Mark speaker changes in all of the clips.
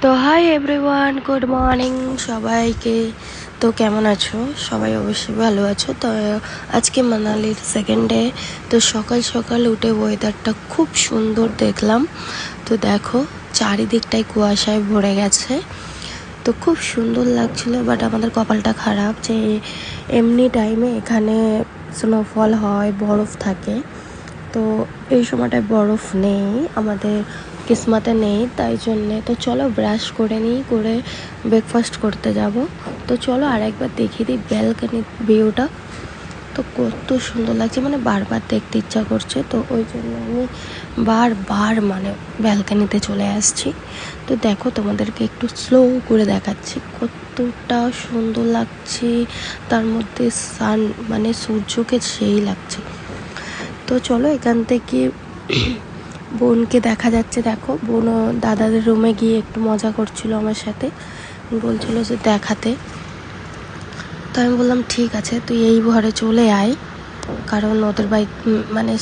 Speaker 1: তো hi everyone, good morning সবাইকে। তো কেমন আছো? সবাই অবশ্যই ভালো আছো। তো আজকে মানালির সেকেন্ড ডে। তো সকাল সকাল উঠে ওয়েদারটা খুব সুন্দর দেখলাম। তো দেখো চারিদিকটাই কুয়াশায় ভরে গেছে। তো খুব সুন্দর লাগছিল, বাট আমাদের কপালটা খারাপ যে এমনি টাইমে এখানে স্নোফল হয়, বরফ থাকে। তো এই সময়টায় বরফ নেই, আমাদের কিসমতে নেই, তাই জন্যে তো চলো ব্রাশ করে নিই, করে ব্রেকফাস্ট করতে যাব। তো চলো আর একবার দেখিয়ে দিই ব্যালকনির ভিউটা। তো কত সুন্দর লাগছে, মানে বারবার দেখতে ইচ্ছা করছে, তো ওই জন্য আমি বারবার মানে ব্যালকনিতে চলে আসছি। তো দেখো তোমাদেরকে একটু স্লো করে দেখাচ্ছি কতটা সুন্দর লাগছে, তার মধ্যে সান মানে সূর্যকে সেই লাগছে। তো চলো এখান থেকে বোনকে দেখা যাচ্ছে, দেখো বোন দাদাদের রুমে গিয়ে একটু মজা করছিল আমার সাথে, বলছিল যে দেখাতে। তো আমি বললাম ঠিক আছে, তুই এই ঘরে চলে আয়, কারণ ওদের বাড়ি মানে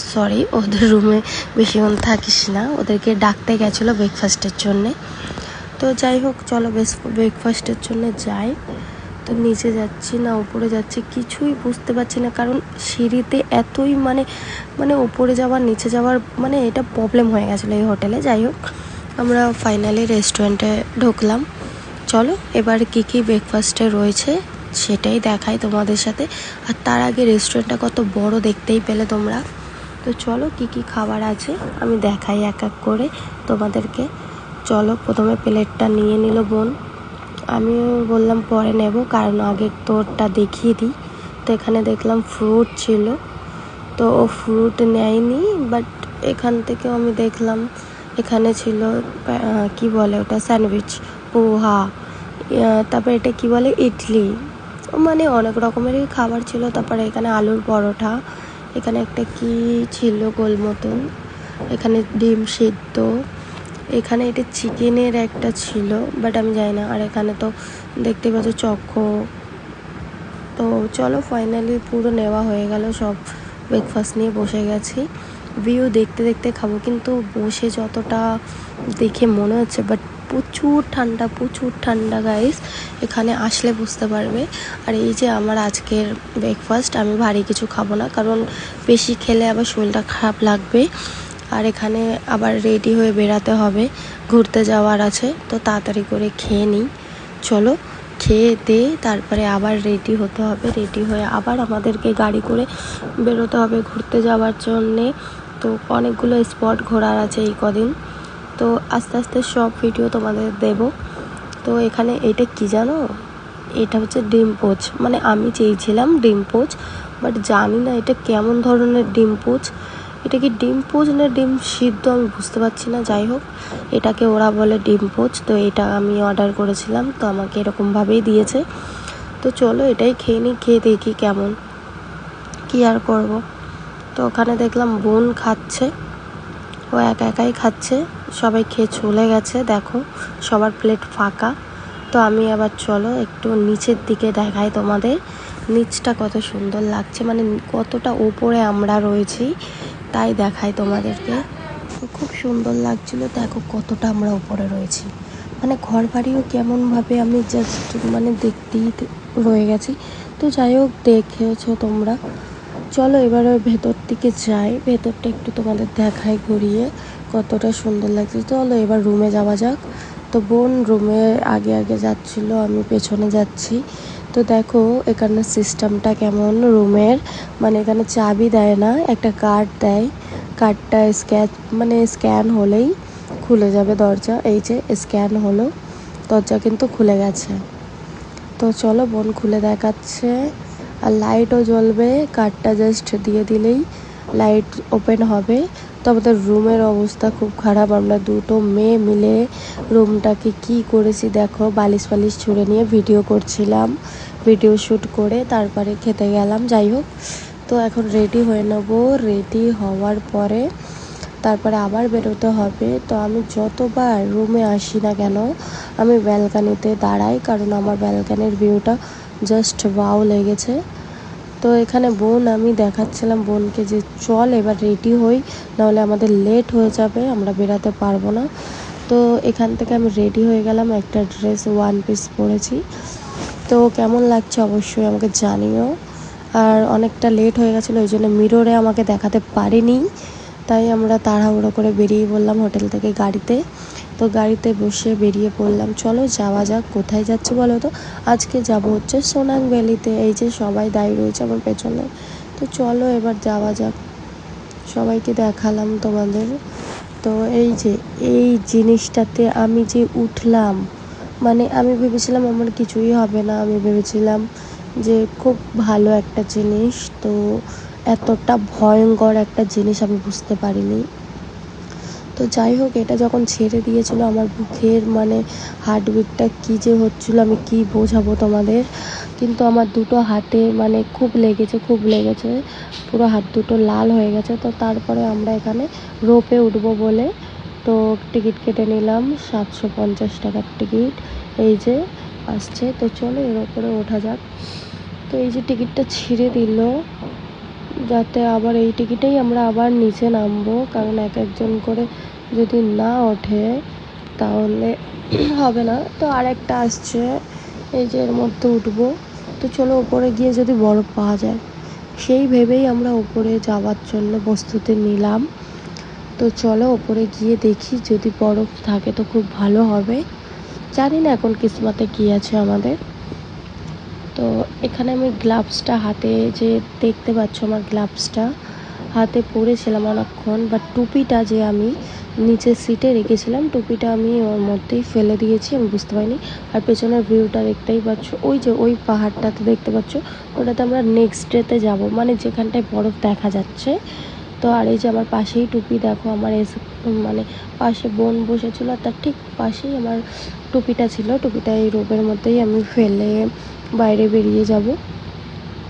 Speaker 1: ওদের রুমে বেশিক্ষণ থাকিস না, ওদেরকে ডাকতে গেছিলো ব্রেকফাস্টের জন্যে। তো যাই হোক চলো ব্রেকফাস্টের জন্য যাই। তো নিচে যাচ্ছি না উপরে যাচ্ছি কিছুই বুঝতে পারছি না, কারণ সিঁড়িতে এতই মানে উপরে যাওয়ার নিচে যাওয়ার মানে এটা প্রবলেম হয়ে গেছিলো এই হোটেলে। যাই হোক আমরা ফাইনালি রেস্টুরেন্টে ঢুকলাম। চলো এবার কী কী ব্রেকফাস্টে রয়েছে সেটাই দেখাই তোমাদের সাথে। আর তার আগে রেস্টুরেন্টটা কত বড় দেখতেই পেলে তোমরা। তো চলো কী কী খাবার আছে আমি দেখাই এক এক করে তোমাদেরকে। চলো প্রথমে প্লেটটা নিয়ে নিল বোন, আমি বললাম পরে নেব, কারণ আগে তোরটা দেখিয়ে দিই। তো এখানে দেখলাম ফ্রুট ছিল, তো ও ফ্রুট নেয়নি, বাট এখান থেকেও আমি দেখলাম এখানে ছিল কি বলে ওটা, স্যান্ডউইচ, পোহা, তারপরে এটা কি বলে, ইডলি, মানে অনেক রকমেরই খাবার ছিল। তারপরে এখানে আলুর পরোটা, এখানে একটা কি ছিল গোল মতন, এখানে ডিম সিদ্ধ, এখানে এটা চিকেনের একটা ছিল, বাট আমি জানি না। আর এখানে তো দেখতে পাচ্ছ চক্ষু। তো চলো ফাইনালি পুরো নেওয়া হয়ে গেল, সব ব্রেকফাস্ট নিয়ে বসে গেছি। ভিউ দেখতে দেখতে খাবো, কিন্তু বসে যতটা দেখে মনে হচ্ছে, বাট প্রচুর ঠান্ডা গাইস, এখানে আসলে বুঝতে পারবে। আর এই যে আমার আজকের ব্রেকফাস্ট, আমি ভারী কিছু খাবো না, কারণ বেশি খেলে আবার শরীরটা খারাপ লাগবে। আর এখানে আবার রেডি হয়ে বেরাতে হবে, ঘুরতে যাওয়ার আছে, তো তাড়াতাড়ি করে খেয়ে নিই। চলো খেয়ে দিয়ে তারপরে আবার রেডি হতে হবে, রেডি হয়ে আবার আমাদেরকে গাড়ি করে বেরোতে হবে ঘুরতে যাওয়ার জন্যে। তো অনেকগুলো স্পট ঘোরার আছে এই কদিন, তো আস্তে আস্তে সব ভিডিও তোমাদের দেব। তো এখানে এটা কি জানো, এটা হচ্ছে ডিম পোচ, মানে আমি চেয়েছিলাম ডিম পোচ, বাট জানি না এটা কেমন ধরনের ডিম পোচ, এটা কি ডিম পোচ না ডিম সিদ্ধ আমি বুঝতে পারছি না। যাই হোক এটাকে ওরা বলে ডিম পোচ। তো এটা আমি অর্ডার করেছিলাম, তো আমাকে এরকমভাবেই দিয়েছে। তো চলো এটাই খেয়ে নিই, খেয়ে দেখি কেমন, কি আর করব। তো ওখানে দেখলাম বোন খাচ্ছে, ও একা একাই খাচ্ছে, সবাই খেয়ে চলে গেছে, দেখো সবার প্লেট ফাঁকা। তো আমি আবার চলো একটু নিচের দিকে দেখাই তোমাদের, নিচটা কত সুন্দর লাগছে, মানে কতটা উপরে আমরা রয়েছি তাই দেখাই তোমাদেরকে। খুব সুন্দর লাগছিল, দেখো কতটা আমরা উপরে রয়েছি, মানে ঘর বাড়িও কেমনভাবে আমি জাস্ট মানে দেখতেই রয়ে গেছি। তো যাই হোক দেখেছো তোমরা। চলো এবারে ভেতর দিকে যাই, ভেতরটা একটু তোমাদের দেখাই ঘুরিয়ে কতটা সুন্দর লাগছে। চলো এবার রুমে যাওয়া যাক। তো বোন রুমে আগে আগে যাচ্ছিলো, আমি পেছনে যাচ্ছি। তো দেখো এখানে সিস্টেমটা কেমন রুমের, মানে এখানে চাবি দেয় না, একটা কার্ড দেয়, কার্ডটা স্ক্যান হলেই খুলে যাবে দরজা। এই যে স্ক্যান হলো, দরজা কিন্তু খুলে গেছে। তো চলো বোন খুলে দেখাচ্ছে, আর লাইটও জ্বলবে, কার্ডটা জাস্ট দিয়ে দিলেই লাইট ওপেন হবে। তো আমাদের রুমের অবস্থা খুব খারাপ, আমরা দুটো মেয়ে মিলে রুমটাকে কি করেছি দেখো, বালিশ ফালিশ ছুঁড়ে নিয়ে ভিডিও করছিলাম, ভিডিও শ্যুট করে তারপরে খেতে গেলাম। যাই হোক তো এখন রেডি হয়ে নেবো, রেডি হওয়ার পরে তারপরে আবার বেরোতে হবে। তো আমি যতবার রুমে আসি না কেন আমি ব্যালকানিতে দাঁড়াই, কারণ আমার ব্যালকানির ভিউটা জাস্ট ওয়াও লেগেছে। তো এখানে বোন আমি দেখাচ্ছিলাম বোনকে যে চল এবার রেডি হই, নাহলে আমাদের লেট হয়ে যাবে, আমরা বেরাতে পারবো না। তো এখান থেকে আমি রেডি হয়ে গেলাম, একটা ড্রেস ওয়ান পিস পরেছি। তো কেমন লাগছে অবশ্যই আমাকে জানিও। আর অনেকটা লেট হয়ে গেছিলো, ওই জন্য মিররে আমাকে দেখাতে পারিনি, তাই আমরা তাড়াহুড়ো করে বেরিয়ে পড়লাম হোটেল থেকে গাড়িতে। তো গাড়িতে বসে বেরিয়ে পড়লাম, চলো যাওয়া যাক। কোথায় যাচ্ছি বলো তো? আজকে যাব হচ্ছে সোনাং ভ্যালিতে। এই যে সবাই দাঁড়িয়ে রয়েছে আমার পেছনে, তো চলো এবার যাওয়া যাক। সবাইকে দেখালাম তোমাদের। তো এই জিনিসটাতে আমি যে উঠলাম, মানে আমি ভেবেছিলাম আমার কিছুই হবে না, আমি ভেবেছিলাম যে খুব ভালো একটা জিনিস, তো এতটা ভয়ঙ্কর একটা জিনিস আমি বুঝতে পারিনি। তো যাই হোক, এটা যখন ছেড়ে দিয়েছিল আমার বুকের মানে হার্টবিটটা কী যে হচ্ছিল আমি কি বোঝাবো তোমাদের। কিন্তু আমার দুটো হাতে মানে খুব লেগেছে, পুরো হাত দুটো লাল হয়ে গেছে। তো তারপরে আমরা এখানে রোপে উঠবো বলে তো টিকিট কেটে নিলাম, 750 টাকার টিকিট। এই যে আসছে, তো চলো এর ওপরে ওঠা যাক। তো এই যে টিকিটটা ছিঁড়ে দিল, যাতে আবার এই টিকিটেই আমরা আবার নিচে নামবো, কারণ এক একজন করে যদি না ওঠে তাহলে হবে না। তো আরেকটা আসছে, এই যে এর মধ্যে উঠবো। তো চলো ওপরে গিয়ে যদি বরফ পাওয়া যায়, সেই ভেবেই আমরা ওপরে যাওয়ার জন্য প্রস্তুতি নিলাম। তো চলো ওপরে গিয়ে দেখি, যদি বরফ থাকে তো খুব ভালো হবে। জানি না এখন কিসমতে কী আছে আমাদের। তো এখানে আমি গ্লাভসটা হাতে, যে দেখতে পাচ্ছ আমার গ্লাভসটা হাতে পরেছিলাম অনেকক্ষণ, বাট টুপিটা যে আমি নিচে সিটে রেখেছিলাম, টুপিটা আমি ওর মধ্যেই ফেলে দিয়েছি, আমি বুঝতে পারিনি। আর পেছনের ভিউটা দেখতেই পাচ্ছ, ওই যে ওই পাহাড়টাতে দেখতে পাচ্ছ, ওটাতে আমরা নেক্সট ডেতে যাব, মানে যেখানটায় বরফ দেখা যাচ্ছে। তো আর এই যে আমার পাশেই টুপি, দেখো আমার মানে পাশে বোন বসেছিল, তার ঠিক পাশেই আমার টুপিটা ছিল। টুপিটা এই রোপের মধ্যেই আমি ফেলে বাইরে বেরিয়ে যাব।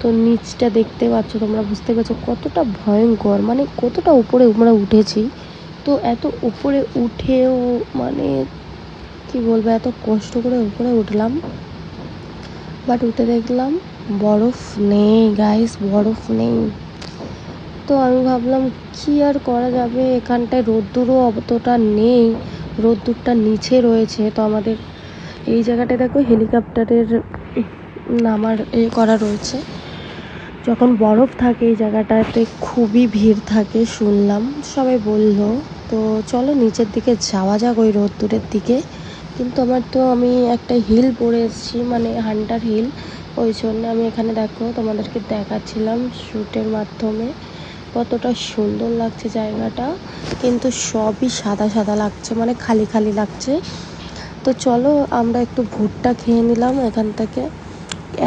Speaker 1: তো নিচটা দেখতে পাচ্ছ তোমরা, বুঝতে পারছো কতটা ভয়ঙ্কর, মানে কতটা উপরে আমরা উঠেছি। তো এত উপরে উঠেও মানে কি বলবো, এত কষ্ট করে উপরে উঠলাম, বাট উঠে দেখলাম বরফ নেই গাইস, বরফ নেই। তো আমি ভাবলাম কি আর করা যাবে, এখানটায় রোদ্দুরও অতটা নেই, রোদ্দুরটা নিচে রয়েছে। তো আমাদের এই জায়গাটায় দেখো হেলিকপ্টারের নামার করা রয়েছে। যখন বরফ থাকে এই জায়গাটাতে খুবই ভিড় থাকে শুনলাম, সবাই বললো। তো চলো নিচের দিকে যাওয়া যাক, ওই রোদ্দুরের দিকে। কিন্তু আমি একটা হিল পরে এসেছি, মানে হান্টার হিল, ওই জন্য আমি এখানে দেখো তোমাদেরকে দেখাচ্ছিলাম শ্যুটের মাধ্যমে কতটা সুন্দর লাগছে জায়গাটা, কিন্তু সবই সাদা সাদা লাগছে, মানে খালি খালি লাগছে। তো চলো আমরা একটু ভুট্টা খেয়ে নিলাম এখান থেকে,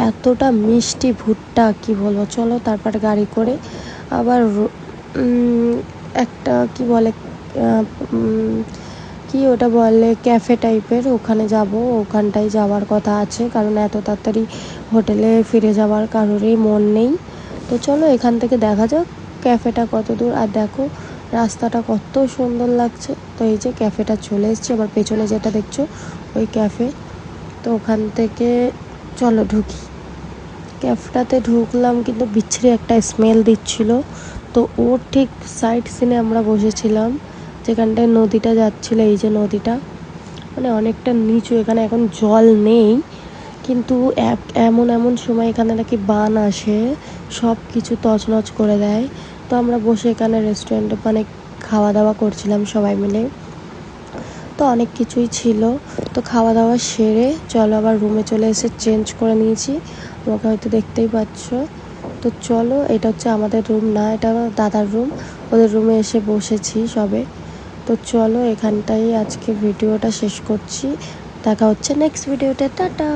Speaker 1: এতটা মিষ্টি ভুট্টা কি বলবো। চলো তারপরে গাড়ি করে আবার একটা কি বলে কি ওটা বলে ক্যাফে টাইপের, ওখানে যাব, ওখানটায় যাওয়ার কথা আছে, কারণ এত তাড়াতাড়ি হোটেলে ফিরে যাওয়ার কারোরই মন নেই। তো চলো এখান থেকে দেখা যাক ক্যাফেটা কত দূর। আর দেখো রাস্তাটা কত সুন্দর লাগছে। তো এই যে ক্যাফেটা চলে এসছে, আবার পেছনে যেটা দেখছো ওই ক্যাফে। তো ওখান থেকে চলো ঢুকি। ক্যাফটাতে ঢুকলাম, কিন্তু বিচ্ছিরি একটা স্মেল দিচ্ছিল। তো ওর ঠিক সাইড সিনে আমরা বসেছিলাম, যেখানটায় নদীটা যাচ্ছিলো, এই যে নদীটা মানে অনেকটা নিচু, এখানে এখন জল নেই, কিন্তু এমন এমন সময় এখানে নাকি বান আসে, সব কিছু তছনছ করে দেয়। তো আমরা বসে এখানে রেস্টুরেন্টে মানে খাওয়া দাওয়া করছিলাম সবাই মিলে। তো অনেক কিছুই ছিল। তো খাওয়া দাওয়া সেরে চলো আবার রুমে চলে এসে চেঞ্জ করে নিয়েছি, আমাকে হয়তো দেখতেই পাচ্ছ। তো চলো, এটা হচ্ছে আমাদের রুম না, এটা আমার দাদার রুম, ওদের রুমে এসে বসেছি সবে। তো চলো এখানটাই আজকে ভিডিওটা শেষ করছি, দেখা হচ্ছে নেক্সট ভিডিওতে, টাটা।